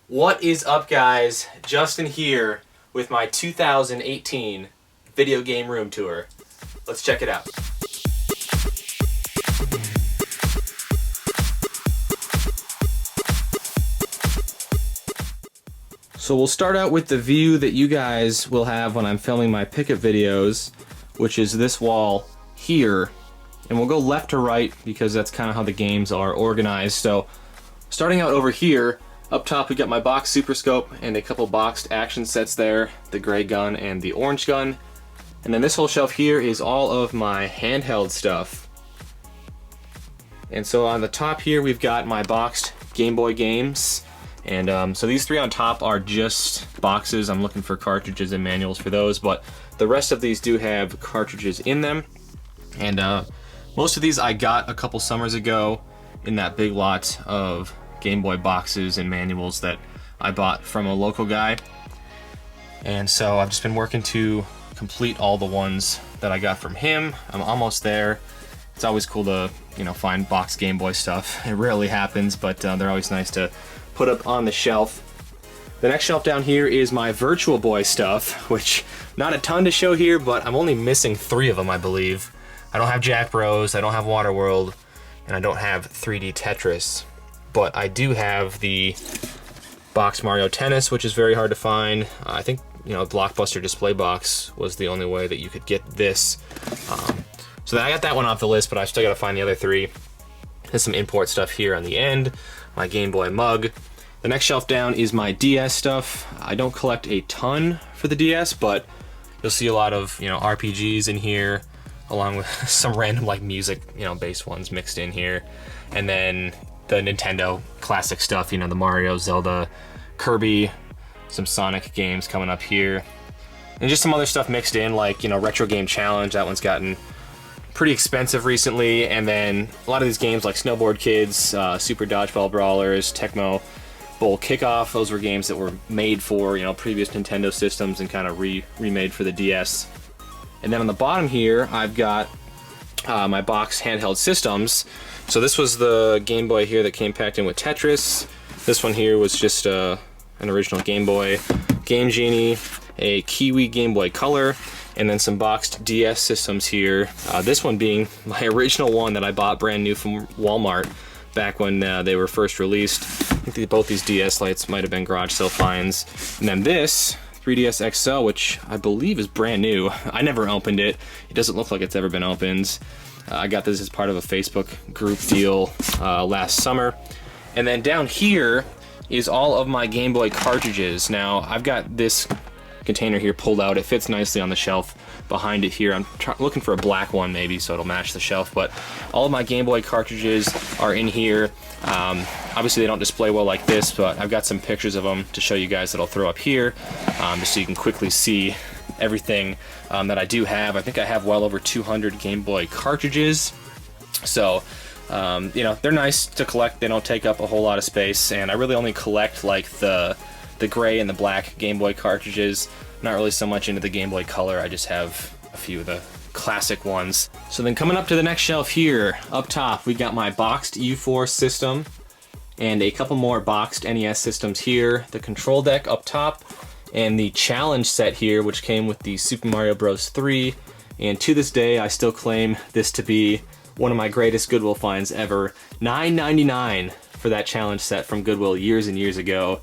What is up, guys? Justin here with my 2018 video game room tour. Let's check it out. So we'll start out with the view that you guys will have when I'm filming my pickup videos, which is this wall here. And we'll go left to right because that's kind of how the games are organized. So starting out over here, up top we got my box Super Scope and a couple boxed action sets there, the gray gun and the orange gun. And then this whole shelf here is all of my handheld stuff. And so on the top here we've got my boxed Game Boy games. And so these three on top are just boxes. I'm looking for cartridges and manuals for those, but the rest of these do have cartridges in them. And most of these I got a couple summers ago in that big lot of Game Boy boxes and manuals that I bought from a local guy. And so I've just been working to complete all the ones that I got from him. I'm almost there. It's always cool to, find boxed Game Boy stuff. It rarely happens, but they're always nice to put up on the shelf. The next shelf down here is my Virtual Boy stuff, which not a ton to show here, but I'm only missing 3 of them, I believe. I don't have Jack Bros, I don't have Waterworld, and I don't have 3D Tetris. But I do have the box Mario Tennis, which is very hard to find. I think, Blockbuster Display Box was the only way that you could get this. So I got that one off the list, but I still gotta find the other 3. There's some import stuff here on the end, my Game Boy mug. The next shelf down is my DS stuff. I don't collect a ton for the DS, but you'll see a lot of, RPGs in here, along with some random music, based ones mixed in here. And then the Nintendo classic stuff, the Mario, Zelda, Kirby, some Sonic games coming up here. And just some other stuff mixed in, like, Retro Game Challenge. That one's gotten pretty expensive recently. And then a lot of these games like Snowboard Kids, Super Dodgeball Brawlers, Tecmo Bowl Kickoff. Those were games that were made for, previous Nintendo systems and kind of remade for the DS. And then on the bottom here, I've got my box handheld systems. So this was the Game Boy here that came packed in with Tetris. This one here was just an original Game Boy, Game Genie, a Kiwi Game Boy Color, and then some boxed DS systems here. This one being my original one that I bought brand new from Walmart back when they were first released. I think both these DS lights might have been garage sale finds. And then this 3DS XL, which I believe is brand new. I never opened it. It doesn't look like it's ever been opened. I got this as part of a Facebook group deal last summer. And then down here is all of my Game Boy cartridges. Now, I've got this container here pulled out. It fits nicely on the shelf behind it here. I'm looking for a black one maybe so it'll match the shelf, but all of my Game Boy cartridges are in here. Obviously they don't display well like this, but I've got some pictures of them to show you guys that I'll throw up here, just so you can quickly see everything that I do have. I think I have well over 200 Game Boy cartridges. So, they're nice to collect. They don't take up a whole lot of space, and I really only collect like the gray and the black Game Boy cartridges. Not really so much into the Game Boy Color. I just have a few of the classic ones. So then coming up to the next shelf here, up top, we got my boxed U4 system and a couple more boxed NES systems here. The control deck up top and the challenge set here, which came with the Super Mario Bros. 3. And to this day, I still claim this to be one of my greatest Goodwill finds ever. $9.99 for that challenge set from Goodwill years and years ago.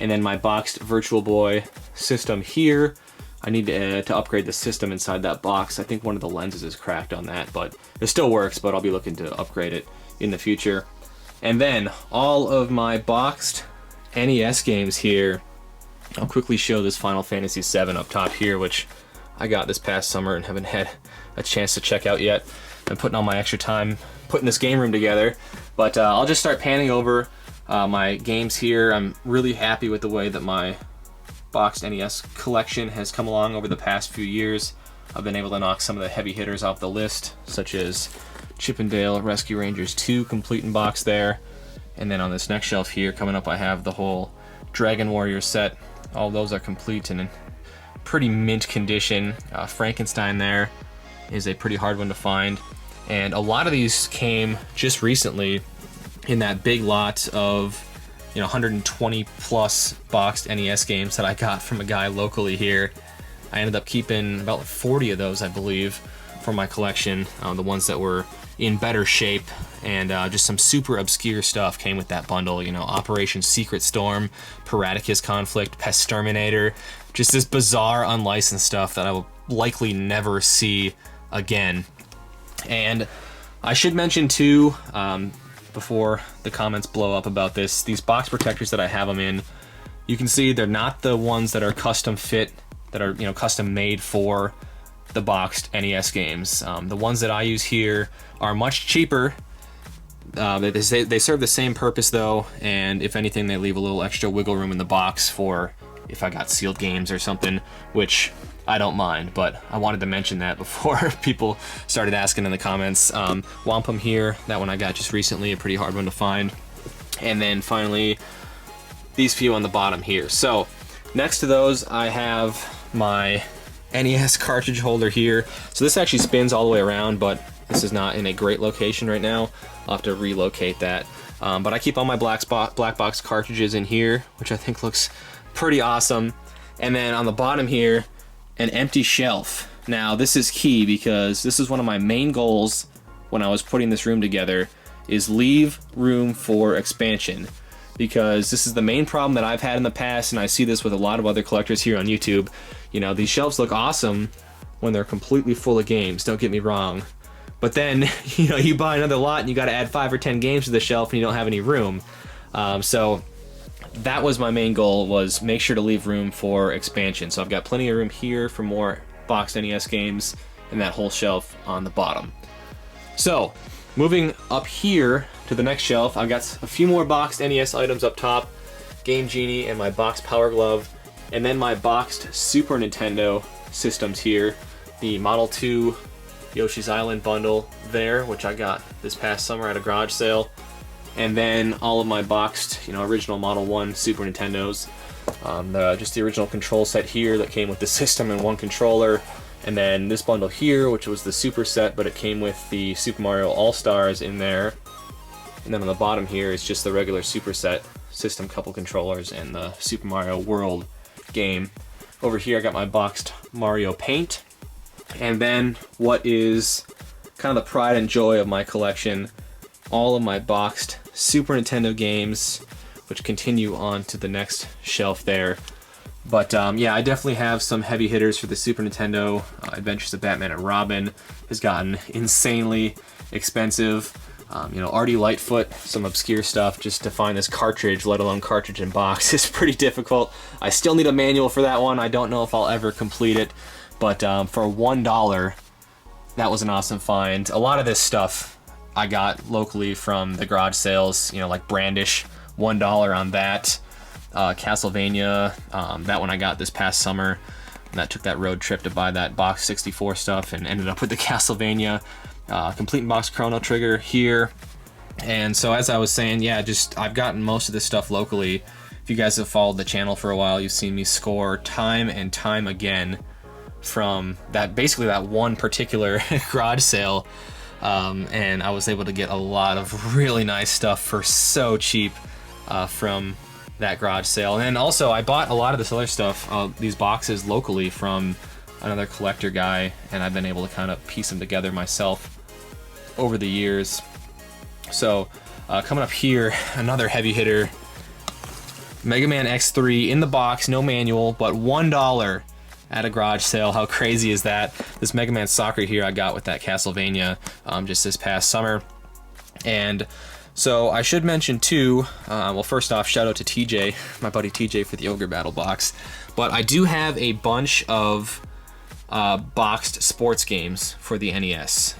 And then my boxed Virtual Boy system here. I need to upgrade the system inside that box. I think one of the lenses is cracked on that, but it still works, but I'll be looking to upgrade it in the future. And then all of my boxed NES games here. I'll quickly show this Final Fantasy VII up top here, which I got this past summer and haven't had a chance to check out yet. I'm putting all my extra time putting this game room together, but I'll just start panning over my games here. I'm really happy with the way that my boxed NES collection has come along over the past few years. I've been able to knock some of the heavy hitters off the list, such as Chip 'n Dale Rescue Rangers 2 complete in box there. And then on this next shelf here, coming up, I have the whole Dragon Warrior set. All those are complete and in pretty mint condition. Frankenstein there is a pretty hard one to find. And a lot of these came just recently in that big lot of 120 plus boxed NES games that I got from a guy locally here. I ended up keeping about 40 of those, I believe, for my collection. The ones that were in better shape, and just some super obscure stuff came with that bundle. Operation Secret Storm, Paraticus Conflict, Pestterminator, just this bizarre unlicensed stuff that I will likely never see again. And I should mention too, before the comments blow up about this, these box protectors that I have them in, you can see they're not the ones that are custom fit, that are custom made for the boxed NES games. The ones that I use here are much cheaper. They serve the same purpose though, and if anything, they leave a little extra wiggle room in the box for if I got sealed games or something, which I don't mind, but I wanted to mention that before people started asking in the comments. Wampum here, that one I got just recently, a pretty hard one to find. And then finally, these few on the bottom here. So next to those, I have my NES cartridge holder here. So this actually spins all the way around, but this is not in a great location right now. I'll have to relocate that. But I keep all my black box cartridges in here, which I think looks pretty awesome. And then on the bottom here, an empty shelf. Now this is key because this is one of my main goals when I was putting this room together, is leave room for expansion. Because this is the main problem that I've had in the past, and I see this with a lot of other collectors here on YouTube. These shelves look awesome when they're completely full of games, don't get me wrong. But then, you buy another lot and you gotta add 5 or 10 games to the shelf and you don't have any room. So that was my main goal, was make sure to leave room for expansion. So I've got plenty of room here for more boxed NES games and that whole shelf on the bottom. So, moving up here to the next shelf, I've got a few more boxed NES items up top, Game Genie and my boxed Power Glove, and then my boxed Super Nintendo systems here, the Model 2 Yoshi's Island bundle there, which I got this past summer at a garage sale, and then all of my boxed, original Model 1 Super Nintendos, just the original control set here that came with the system and one controller, and then this bundle here, which was the Super set, but it came with the Super Mario All-Stars in there. And then on the bottom here is just the regular Super set system, couple controllers, and the Super Mario World game. Over here I got my boxed Mario Paint. And then what is kind of the pride and joy of my collection, all of my boxed Super Nintendo games, which continue on to the next shelf there. But yeah, I definitely have some heavy hitters for the Super Nintendo. Adventures of Batman and Robin has gotten insanely expensive. Artie Lightfoot, some obscure stuff. Just to find this cartridge, let alone cartridge and box, is pretty difficult. I still need a manual for that one. I don't know if I'll ever complete it. But for $1, that was an awesome find. A lot of this stuff I got locally from the garage sales, like Brandish, $1 on that. Castlevania, that one I got this past summer. That took that road trip to buy that box 64 stuff and ended up with the Castlevania. Complete box Chrono Trigger here. And so as I was saying, yeah, I've gotten most of this stuff locally. If you guys have followed the channel for a while, you've seen me score time and time again from basically that one particular garage sale. And I was able to get a lot of really nice stuff for so cheap from that garage sale. And then also I bought a lot of this other stuff, these boxes locally from another collector guy, and I've been able to kind of piece them together myself over the years. So coming up here, another heavy hitter, Mega Man X3 in the box, no manual, but $1 at a garage sale. How crazy is that? This Mega Man Soccer here I got with that Castlevania just this past summer. And so I should mention too, well, first off, shout out to TJ, my buddy TJ, for the Ogre Battle box. But I do have a bunch of boxed sports games for the NES.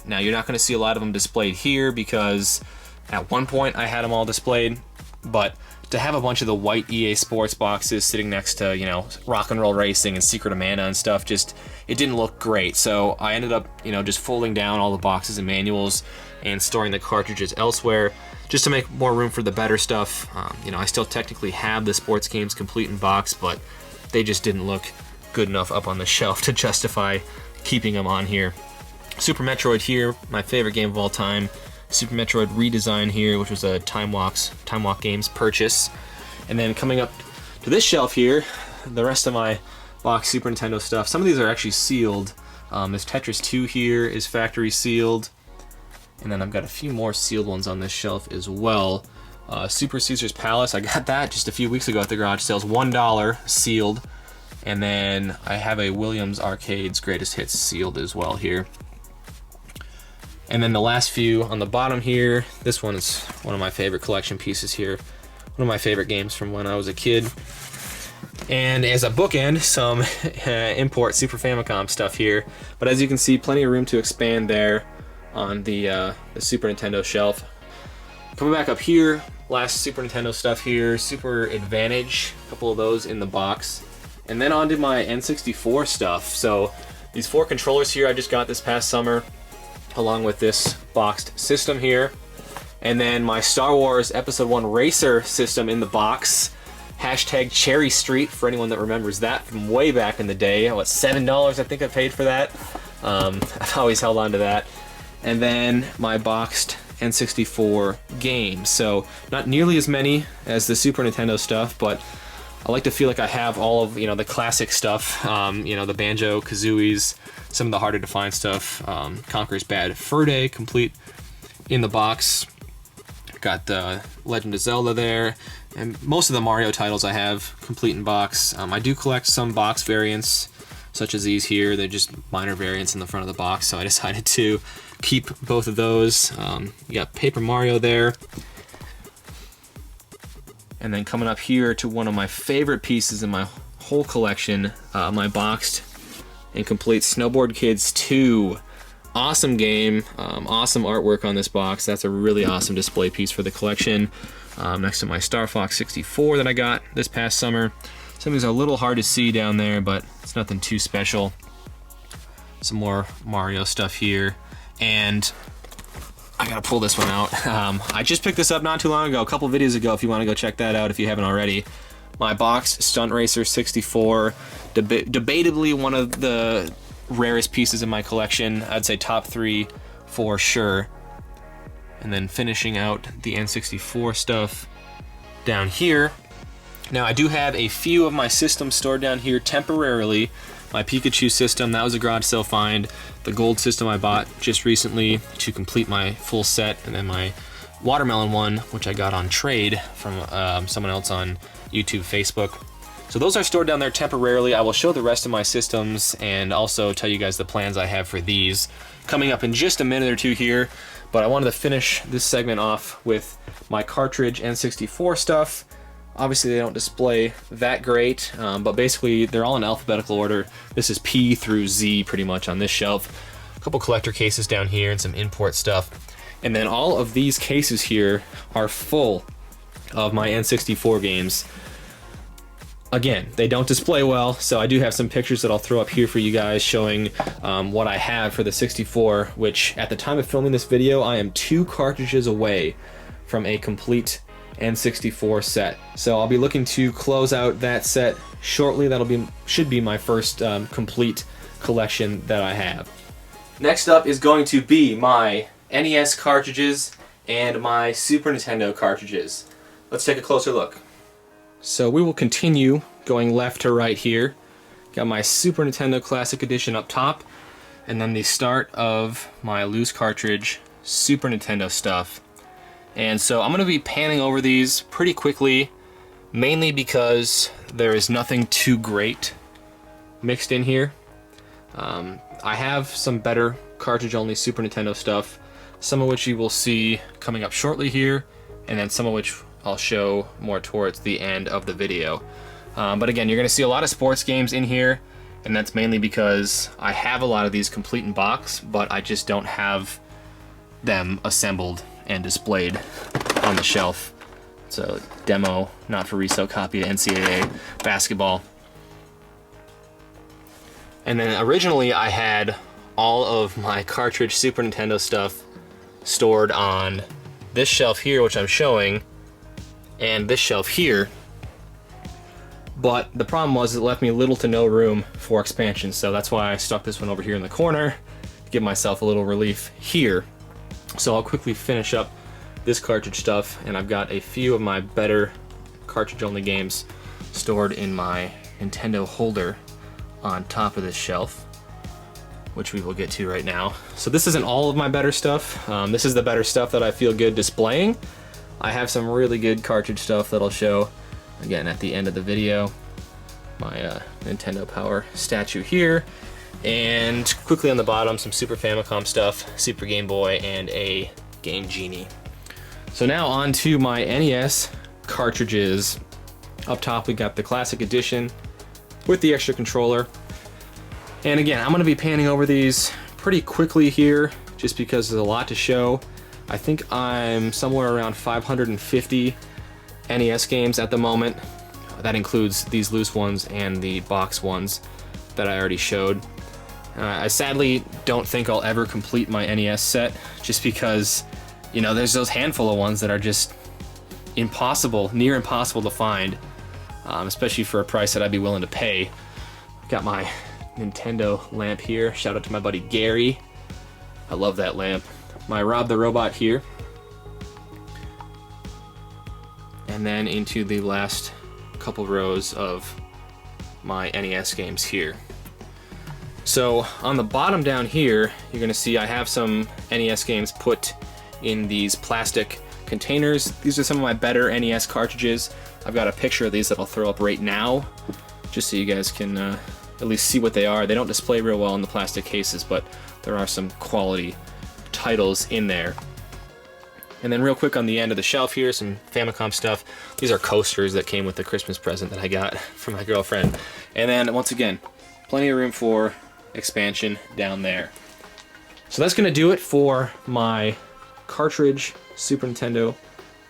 Now you're not going to see a lot of them displayed here because at one point I had them all displayed, but to have a bunch of the white EA Sports boxes sitting next to, Rock and Roll Racing and Secret of Mana and stuff, it didn't look great. So I ended up, just folding down all the boxes and manuals and storing the cartridges elsewhere just to make more room for the better stuff. I still technically have the sports games complete in box, but they just didn't look good enough up on the shelf to justify keeping them on here. Super Metroid here, my favorite game of all time. Super Metroid redesign here, which was a Time Walk Games purchase. And then coming up to this shelf here, the rest of my box Super Nintendo stuff. Some of these are actually sealed. This Tetris 2 here is factory sealed. And then I've got a few more sealed ones on this shelf as well. Super Caesar's Palace, I got that just a few weeks ago at the garage sales, $1 sealed. And then I have a Williams Arcade's Greatest Hits sealed as well here. And then the last few on the bottom here, this one is one of my favorite collection pieces here. One of my favorite games from when I was a kid. And as a bookend, some import Super Famicom stuff here. But as you can see, plenty of room to expand there on the Super Nintendo shelf. Coming back up here, last Super Nintendo stuff here, Super Advantage, a couple of those in the box. And then on to my N64 stuff. So these 4 controllers here I just got this past summer, along with this boxed system here. And then my Star Wars Episode 1 Racer system in the box. Hashtag Cherry Street, for anyone that remembers that from way back in the day. What, $7 I think I paid for that? I've always held on to that. And then my boxed N64 games. So not nearly as many as the Super Nintendo stuff, but I like to feel like I have all of, the classic stuff, the Banjo, Kazooies, some of the harder to find stuff, Conker's Bad Fur Day complete in the box. Got the Legend of Zelda there, and most of the Mario titles I have complete in box. I do collect some box variants, such as these here. They're just minor variants in the front of the box, so I decided to keep both of those. You got Paper Mario there. And then coming up here to one of my favorite pieces in my whole collection, my boxed and complete Snowboard Kids 2. Awesome game, awesome artwork on this box. That's a really awesome display piece for the collection. Next to my Starfox 64 that I got this past summer. Some of these are a little hard to see down there, but it's nothing too special. Some more Mario stuff here. And I gotta pull this one out. I just picked this up not too long ago, a couple videos ago, if you want to go check that out if you haven't already. My boxed Stunt Racer 64, debatably one of the rarest pieces in my collection. I'd say top 3 for sure. And then finishing out the N64 stuff down here. Now I do have a few of my systems stored down here temporarily. My Pikachu system, that was a garage sale find. The gold system I bought just recently to complete my full set, and then my watermelon one, which I got on trade from someone else on YouTube, Facebook. So those are stored down there temporarily. I will show the rest of my systems and also tell you guys the plans I have for these coming up in just a minute or two here. But I wanted to finish this segment off with my cartridge N64 stuff. Obviously they don't display that great, but basically they're all in alphabetical order. This is P through Z pretty much on this shelf. A couple collector cases down here and some import stuff. And then all of these cases here are full of my N64 games. Again, they don't display well, so I do have some pictures that I'll throw up here for you guys showing what I have for the 64, which at the time of filming this video, I am 2 cartridges away from a complete N64 set. So I'll be looking to close out that set shortly. Should be my first complete collection that I have. Next up is going to be my NES cartridges and my Super Nintendo cartridges. Let's take a closer look. So we will continue going left to right here. Got my Super Nintendo Classic Edition up top, and then the start of my loose cartridge Super Nintendo stuff. And so I'm going to be panning over these pretty quickly, mainly because there is nothing too great mixed in here. I have some better cartridge-only Super Nintendo stuff, some of which you will see coming up shortly here, and then some of which I'll show more towards the end of the video. But again, you're going to see a lot of sports games in here, and that's mainly because I have a lot of these complete in box, but I just don't have them assembled and displayed on the shelf. So demo, not for resale copy of NCAA basketball. And then originally I had all of my cartridge Super Nintendo stuff stored on this shelf here, which I'm showing, and this shelf here. But the problem was it left me little to no room for expansion, so that's why I stuck this one over here in the corner to give myself a little relief here. So I'll quickly finish up this cartridge stuff, and I've got a few of my better cartridge-only games stored in my Nintendo holder on top of this shelf, which we will get to right now. So this isn't all of my better stuff. This is the better stuff that I feel good displaying. I have some really good cartridge stuff that I'll show again at the end of the video. My Nintendo Power statue here, and quickly on the bottom some Super Famicom stuff, Super Game Boy, and a Game Genie. So now on to my NES cartridges. Up top we got the Classic Edition with the extra controller. And again, I'm going to be panning over these pretty quickly here just because there's a lot to show. I think I'm somewhere around 550 NES games at the moment. That includes these loose ones and the box ones that I already showed. I sadly don't think I'll ever complete my NES set just because, you know, there's those handful of ones that are just impossible, near impossible to find, especially for a price that I'd be willing to pay. Got my Nintendo lamp here. Shout out to my buddy Gary. I love that lamp. My Rob the Robot here. And then into the last couple rows of my NES games here. So on the bottom down here, you're gonna see I have some NES games put in these plastic containers. These are some of my better NES cartridges. I've got a picture of these that I'll throw up right now, just so you guys can at least see what they are. They don't display real well in the plastic cases, but there are some quality titles in there. And then real quick on the end of the shelf here, some Famicom stuff. These are coasters that came with the Christmas present that I got from my girlfriend. And then once again, plenty of room for expansion down there. So that's gonna do it for my cartridge, Super Nintendo,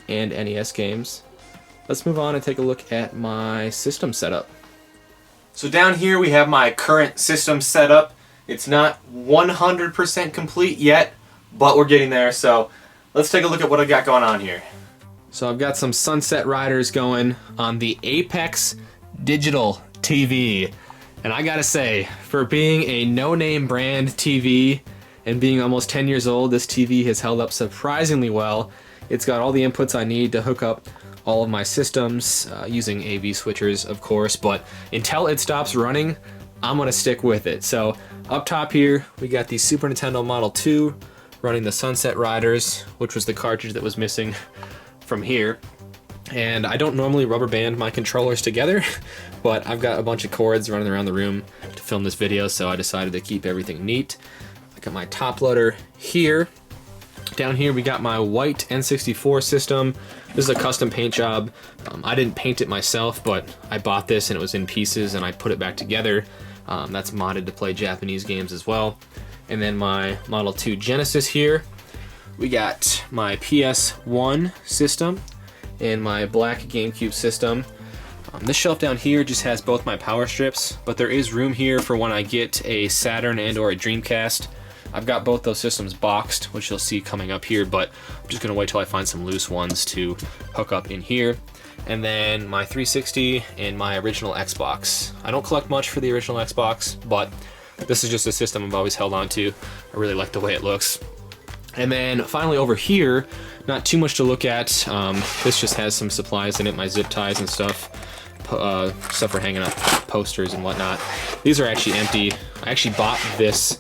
and NES games. Let's move on and take a look at my system setup. So down here we have my current system setup. It's not 100% complete yet, but we're getting there. So let's take a look at what I got going on here. So I've got some Sunset Riders going on the Apex Digital TV. And I gotta say, for being a no-name brand TV and being almost 10 years old, this TV has held up surprisingly well. It's got all the inputs I need to hook up all of my systems, using AV switchers, of course, but until it stops running, I'm gonna stick with it. So up top here, we got the Super Nintendo Model 2 running the Sunset Riders, which was the cartridge that was missing from here. And I don't normally rubber band my controllers together, but I've got a bunch of cords running around the room to film this video, so I decided to keep everything neat. I got my top loader here. Down here we got my white N64 system. This is a custom paint job. I didn't paint it myself, but I bought this and it was in pieces and I put it back together. That's modded to play Japanese games as well. And then my Model 2 Genesis here. We got my PS1 system and my black GameCube system. This shelf down here just has both my power strips, but there is room here for when I get a Saturn and or a Dreamcast. I've got both those systems boxed, which you'll see coming up here, but I'm just gonna wait till I find some loose ones to hook up in here. And then my 360 and my original Xbox. I don't collect much for the original Xbox, but this is just a system I've always held on to. I really like the way it looks. And then finally over here, not too much to look at. This just has some supplies in it, my zip ties and stuff. Stuff for hanging up posters and whatnot. These are actually empty. I actually bought this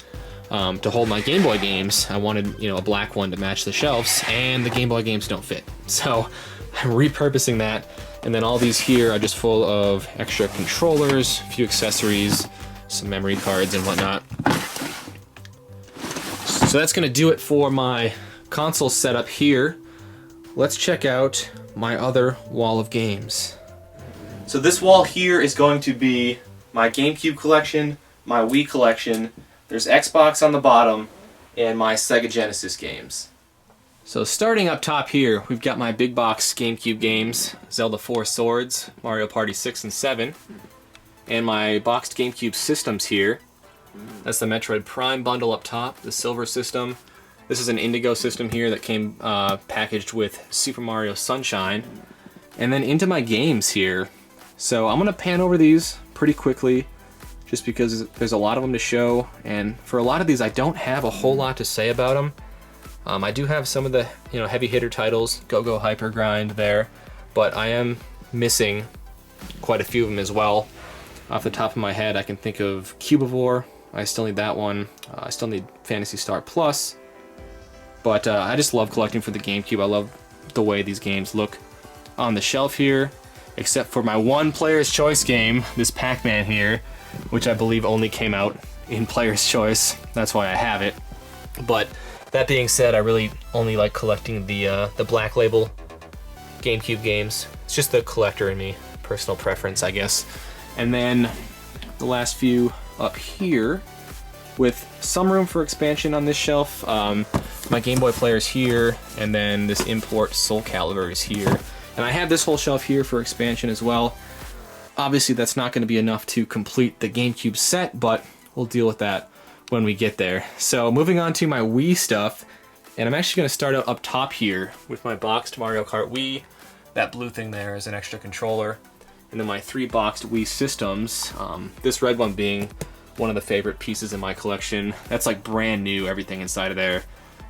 to hold my Game Boy games. I wanted, a black one to match the shelves, and the Game Boy games don't fit. So I'm repurposing that. And then all these here are just full of extra controllers, a few accessories, some memory cards and whatnot. So that's gonna do it for my console setup here. Let's check out my other wall of games. So this wall here is going to be my GameCube collection, my Wii collection, there's Xbox on the bottom, and my Sega Genesis games. So starting up top here, we've got my big box GameCube games, Zelda 4 Swords, Mario Party 6 and 7, and my boxed GameCube systems here. That's the Metroid Prime bundle up top, the silver system. This is an Indigo system here that came packaged with Super Mario Sunshine. And then into my games here. So I'm gonna pan over these pretty quickly just because there's a lot of them to show, and for a lot of these I don't have a whole lot to say about them. I do have some of the heavy hitter titles, Go-Go Hyper Grind there, but I am missing quite a few of them as well. Off the top of my head, I can think of Cubivore. I still need that one. I still need Phantasy Star Plus. But I just love collecting for the GameCube. I love the way these games look on the shelf here, except for my one Player's Choice game, this Pac-Man here, which I believe only came out in Player's Choice. That's why I have it. But that being said, I really only like collecting the Black Label GameCube games. It's just the collector in me, personal preference, I guess. And then the last few up here, with some room for expansion on this shelf. My Game Boy player's here, and then this import Soul Calibur is here. And I have this whole shelf here for expansion as well. Obviously that's not going to be enough to complete the GameCube set, but we'll deal with that when we get there. So moving on to my Wii stuff, and I'm actually going to start out up top here with my boxed Mario Kart Wii. That blue thing there is an extra controller. And then my 3 boxed Wii systems, this red one being one of the favorite pieces in my collection. That's like brand new, everything inside of there.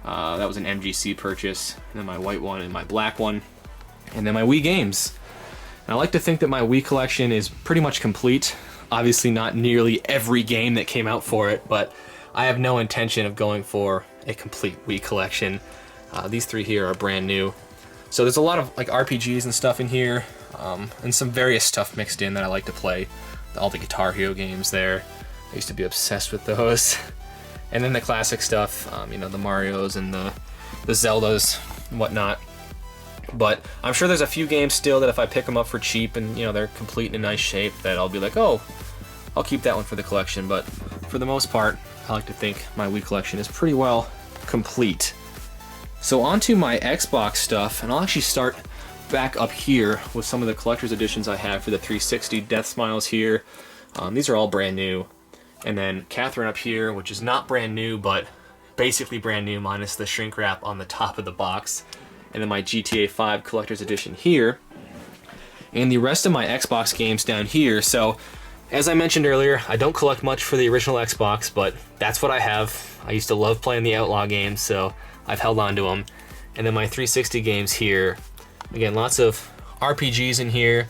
That was an MGC purchase. And then my white one and my black one. And then my Wii Games. And I like to think that my Wii collection is pretty much complete. Obviously not nearly every game that came out for it, but I have no intention of going for a complete Wii collection. These 3 here are brand new. So there's a lot of like RPGs and stuff in here, and some various stuff mixed in that I like to play. All the Guitar Hero games there. I used to be obsessed with those. And then the classic stuff, the Marios and the Zeldas and whatnot. But I'm sure there's a few games still that if I pick them up for cheap and they're complete in a nice shape, that I'll be like, oh, I'll keep that one for the collection. But for the most part, I like to think my Wii collection is pretty well complete. So onto my Xbox stuff, and I'll actually start back up here with some of the collector's editions I have for the 360. Death Smiles here. These are all brand new. And then Catherine up here, which is not brand new, but basically brand new minus the shrink wrap on the top of the box. And then my GTA 5 collector's edition here. And the rest of my Xbox games down here. So, as I mentioned earlier, I don't collect much for the original Xbox, but that's what I have. I used to love playing the Outlaw games, so I've held on to them. And then my 360 games here. Again, lots of RPGs in here,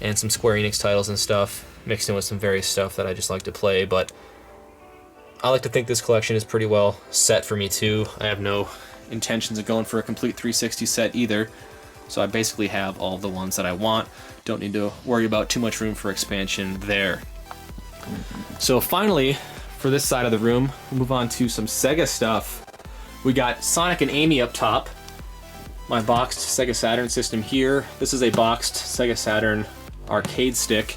and some Square Enix titles and stuff, mixed in with some various stuff that I just like to play, but I like to think this collection is pretty well set for me too. I have no intentions of going for a complete 360 set either, so I basically have all the ones that I want. Don't need to worry about too much room for expansion there. So finally, for this side of the room, we'll move on to some Sega stuff. We got Sonic and Amy up top, my boxed Sega Saturn system here. This is a boxed Sega Saturn arcade stick,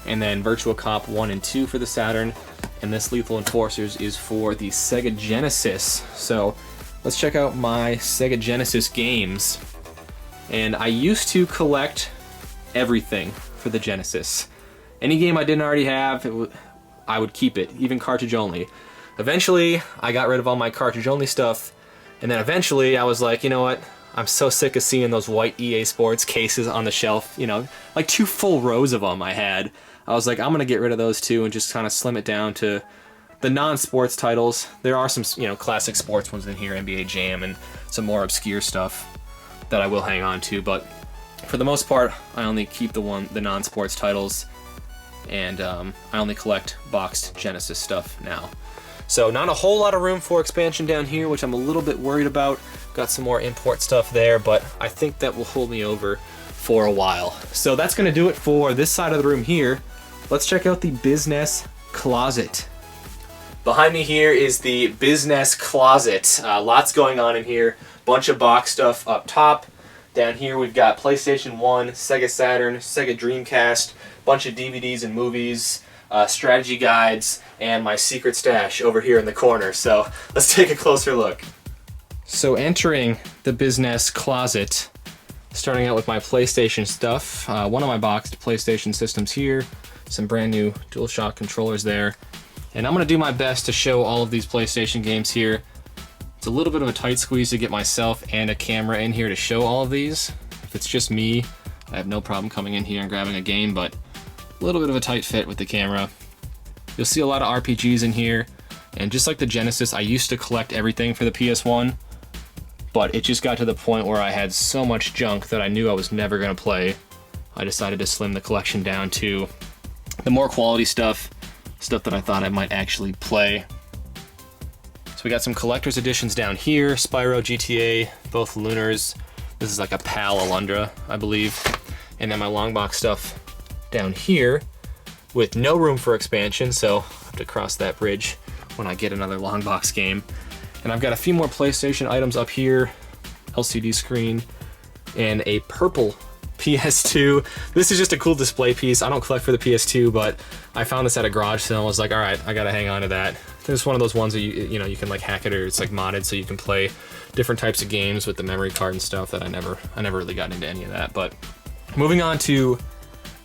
and then Virtua Cop 1 and 2 for the Saturn, and this Lethal Enforcers is for the Sega Genesis. So let's check out my Sega Genesis games. And I used to collect everything for the Genesis. Any game I didn't already have, I would keep it, even cartridge only. Eventually, I got rid of all my cartridge only stuff, and then eventually I was like, you know what? I'm so sick of seeing those white EA Sports cases on the shelf, like 2 full rows of them I had. I was like, I'm gonna get rid of those too and just kind of slim it down to the non-sports titles. There are some, classic sports ones in here, NBA Jam, and some more obscure stuff that I will hang on to, but for the most part, I only keep the non-sports titles, and I only collect boxed Genesis stuff now. So not a whole lot of room for expansion down here, which I'm a little bit worried about. Got some more import stuff there, but I think that will hold me over for a while. So that's going to do it for this side of the room here. Let's check out the bizzNES closet. Behind me here is the bizzNES closet. Lots going on in here. Bunch of box stuff up top. Down here we've got PlayStation 1, Sega Saturn, Sega Dreamcast, bunch of DVDs and movies, strategy guides, and my secret stash over here in the corner. So let's take a closer look. So entering the bizzNES closet, starting out with my PlayStation stuff, one of my boxed PlayStation systems here, some brand new DualShock controllers there, and I'm going to do my best to show all of these PlayStation games here. It's a little bit of a tight squeeze to get myself and a camera in here to show all of these. If it's just me, I have no problem coming in here and grabbing a game, but a little bit of a tight fit with the camera. You'll see a lot of RPGs in here, And just like the Genesis, I used to collect everything for the PS1, but it just got to the point where I had so much junk that I knew I was never going to play. I decided to slim the collection down to the more quality stuff that I thought I might actually play. So we got some collector's editions down here, Spyro, GTA, both Lunars. This is like a PAL Alundra, I believe. And then my long box stuff down here with no room for expansion, so I have to cross that bridge when I get another long box game. And I've got a few more PlayStation items up here, LCD screen, and a purple PS2. This is just a cool display piece. I don't collect for the PS2, but I found this at a garage sale and was like, all right, I gotta hang on to that. It's one of those ones that you know, you can like hack it, or it's like modded so you can play different types of games with the memory card and stuff that I never really got into any of that. But moving on to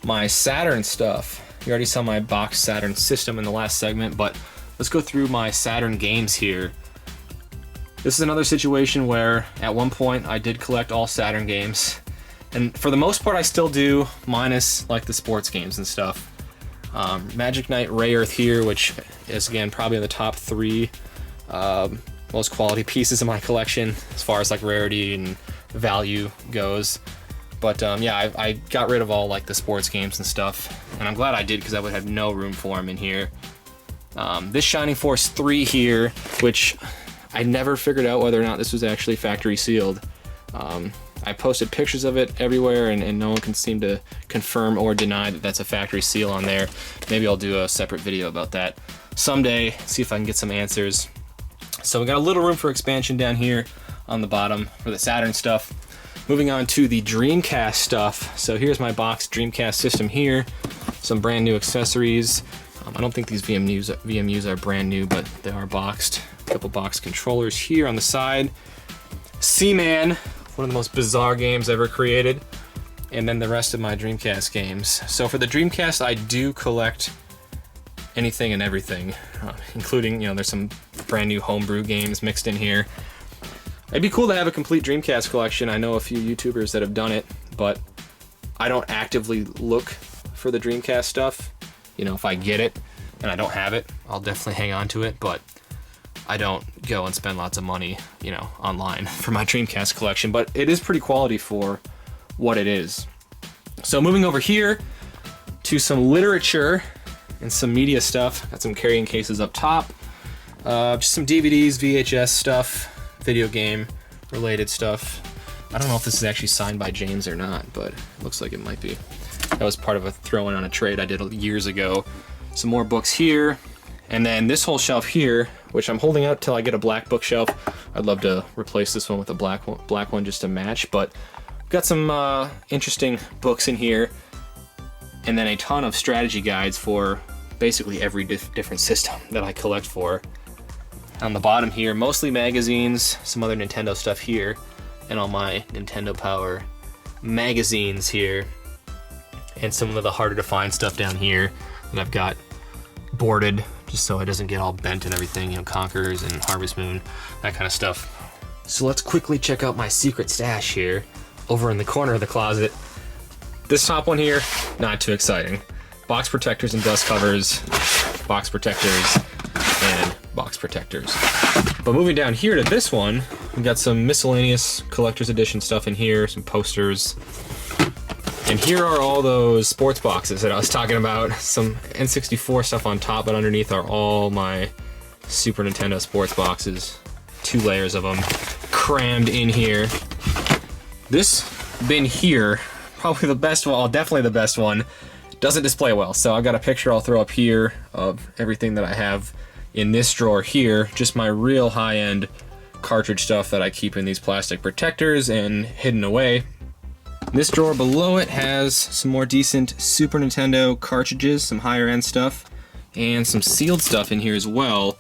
my Saturn stuff. You already saw my box Saturn system in the last segment, but let's go through my Saturn games here. This is another situation where at one point I did collect all Saturn games, and for the most part I still do, minus like the sports games and stuff. Magic Knight Ray Earth here, which is again probably in the top 3 most quality pieces of my collection as far as like rarity and value goes. But yeah, I got rid of all like the sports games and stuff, and I'm glad I did because I would have no room for them in here. This Shining Force 3 here, which I never figured out whether or not this was actually factory sealed. I posted pictures of it everywhere, and no one can seem to confirm or deny that that's a factory seal on there. Maybe I'll do a separate video about that someday, see if I can get some answers. So we got a little room for expansion down here on the bottom for the Saturn stuff. Moving on to the Dreamcast stuff. So here's my boxed Dreamcast system here. Some brand new accessories. I don't think these VMUs are brand new, but they are boxed. A couple box controllers here on the side. Seaman, one of the most bizarre games ever created. And then the rest of my Dreamcast games. So for the Dreamcast, I do collect anything and everything, including, you know, there's some brand new homebrew games mixed in here. It'd be cool to have a complete Dreamcast collection. I know a few YouTubers that have done it, but I don't actively look for the Dreamcast stuff. You know, if I get it and I don't have it, I'll definitely hang on to it, but I don't go and spend lots of money, you know, online for my Dreamcast collection, but it is pretty quality for what it is. So moving over here to some literature and some media stuff. Got some carrying cases up top. Just some DVDs, VHS stuff, video game related stuff. I don't know if this is actually signed by James or not, but it looks like it might be. That was part of a throw-in on a trade I did years ago. Some more books here, and then this whole shelf here, which I'm holding out till I get a black bookshelf. I'd love to replace this one with a black one just to match, but got some interesting books in here, and then a ton of strategy guides for basically every different system that I collect for. On the bottom here, mostly magazines, some other Nintendo stuff here, and all my Nintendo Power magazines here, and some of the harder to find stuff down here that I've got boarded just so it doesn't get all bent and everything, you know, Conquerors and Harvest Moon, that kind of stuff. So let's quickly check out my secret stash here over in the corner of the closet. This top one here, not too exciting. Box protectors and dust covers, box protectors, and box protectors. But moving down here to this one, we got some miscellaneous collector's edition stuff in here, some posters. And here are all those sports boxes that I was talking about. Some N64 stuff on top, but underneath are all my Super Nintendo sports boxes. 2 layers of them crammed in here. This bin here, probably the best one, definitely the best one, doesn't display well. So I've got a picture I'll throw up here of everything that I have in this drawer here, just my real high-end cartridge stuff that I keep in these plastic protectors and hidden away. This drawer below it has some more decent Super Nintendo cartridges, some higher-end stuff, and some sealed stuff in here as well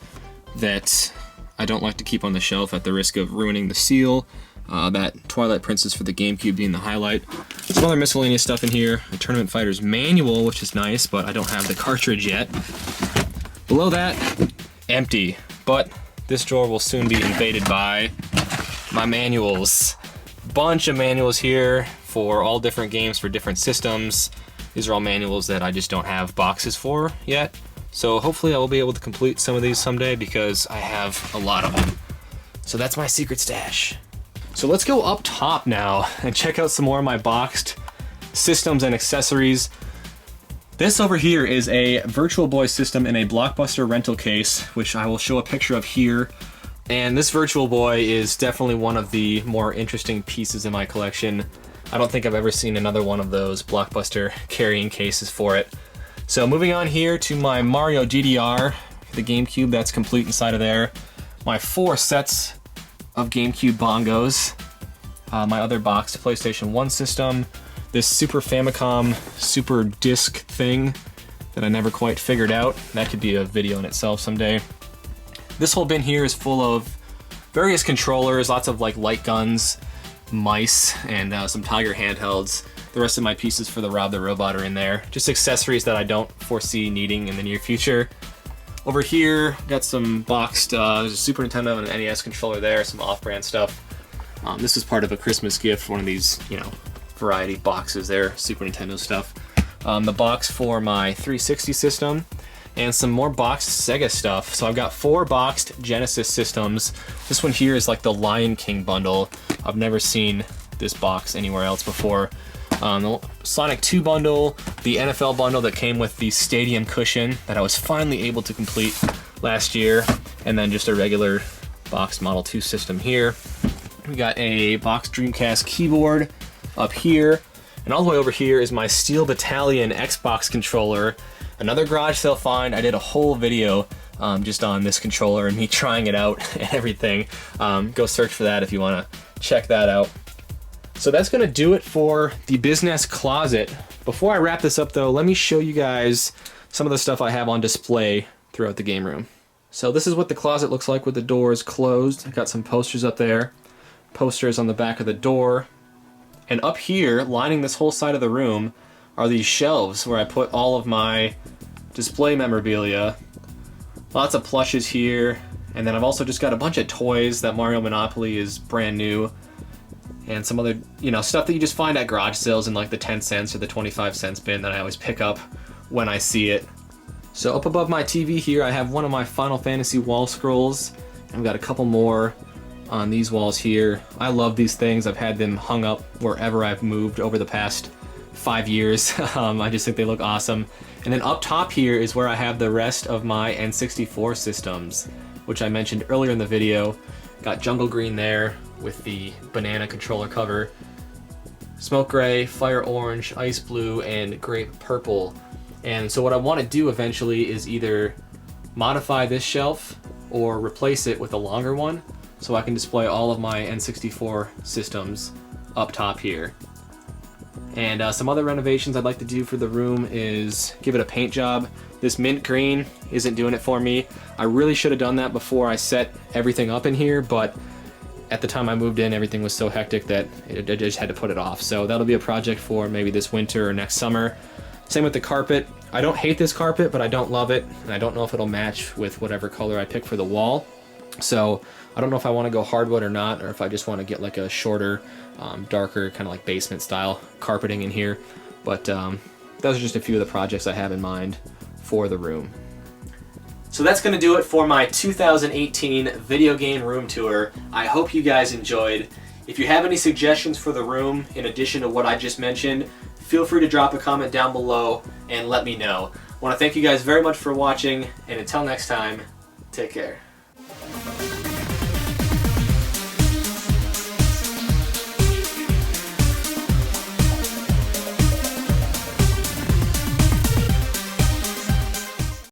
that I don't like to keep on the shelf at the risk of ruining the seal. That Twilight Princess for the Gamecube being the highlight. Some other miscellaneous stuff in here. A Tournament Fighter's manual, which is nice, but I don't have the cartridge yet. Below that, empty. But this drawer will soon be invaded by my manuals. Bunch of manuals here for all different games for different systems. These are all manuals that I just don't have boxes for yet. So hopefully I will be able to complete some of these someday because I have a lot of them. So that's my secret stash. So let's go up top now and check out some more of my boxed systems and accessories. This over here is a Virtual Boy system in a Blockbuster rental case, which I will show a picture of here. And this Virtual Boy is definitely one of the more interesting pieces in my collection. I don't think I've ever seen another one of those Blockbuster carrying cases for it. So moving on here to my Mario DDR, the GameCube, that's complete inside of there. My 4 sets of GameCube bongos. My other boxed PlayStation 1 system. This Super Famicom Super Disc thing that I never quite figured out. That could be a video in itself someday. This whole bin here is full of various controllers, lots of like light guns, mice, and some Tiger handhelds. The rest of my pieces for the Rob the Robot are in there. Just accessories that I don't foresee needing in the near future. Over here, got some boxed Super Nintendo and an NES controller there, some off-brand stuff. This is part of a Christmas gift, one of these, you know, variety boxes there, Super Nintendo stuff. The box for my 360 system, and some more boxed Sega stuff. So I've got 4 boxed Genesis systems. This one here is like the Lion King bundle. I've never seen this box anywhere else before. The Sonic 2 bundle, the NFL bundle that came with the Stadium cushion that I was finally able to complete last year, and then just a regular boxed Model 2 system here. We got a boxed Dreamcast keyboard up here, and all the way over here is my Steel Battalion Xbox controller. Another garage sale find. I did a whole video just on this controller and me trying it out and everything. Go search for that if you want to check that out. So that's going to do it for the bizzNES closet. Before I wrap this up though, let me show you guys some of the stuff I have on display throughout the game room. So this is what the closet looks like with the doors closed. I've got some posters up there, posters on the back of the door. And up here, lining this whole side of the room, are these shelves where I put all of my display memorabilia. Lots of plushes here. And then I've also just got a bunch of toys. That Mario Monopoly is brand new. And some other, you know, stuff that you just find at garage sales in like the 10 cents or the 25 cents bin that I always pick up when I see it. So up above my TV here, I have one of my Final Fantasy wall scrolls. I've got a couple more on these walls here. I love these things. I've had them hung up wherever I've moved over the past 5 years. I just think they look awesome. And then up top here is where I have the rest of my N64 systems, which I mentioned earlier in the video. Got Jungle Green there with the banana controller cover, Smoke Gray, Fire Orange, Ice Blue, and Grape Purple. And so what I want to do eventually is either modify this shelf or replace it with a longer one so I can display all of my N64 systems up top here. And some other renovations I'd like to do for the room is give it a paint job. This mint green isn't doing it for me. I really should have done that before I set everything up in here, but at the time I moved in, everything was so hectic that I just had to put it off. So that'll be a project for maybe this winter or next summer. Same with the carpet. I don't hate this carpet, but I don't love it, and I don't know if it'll match with whatever color I pick for the wall. So I don't know if I want to go hardwood or not, or if I just want to get like a shorter, darker, kind of like basement style carpeting in here. But those are just a few of the projects I have in mind for the room. So that's going to do it for my 2018 video game room tour. I hope you guys enjoyed. If you have any suggestions for the room, in addition to what I just mentioned, feel free to drop a comment down below and let me know. I want to thank you guys very much for watching, and until next time, take care.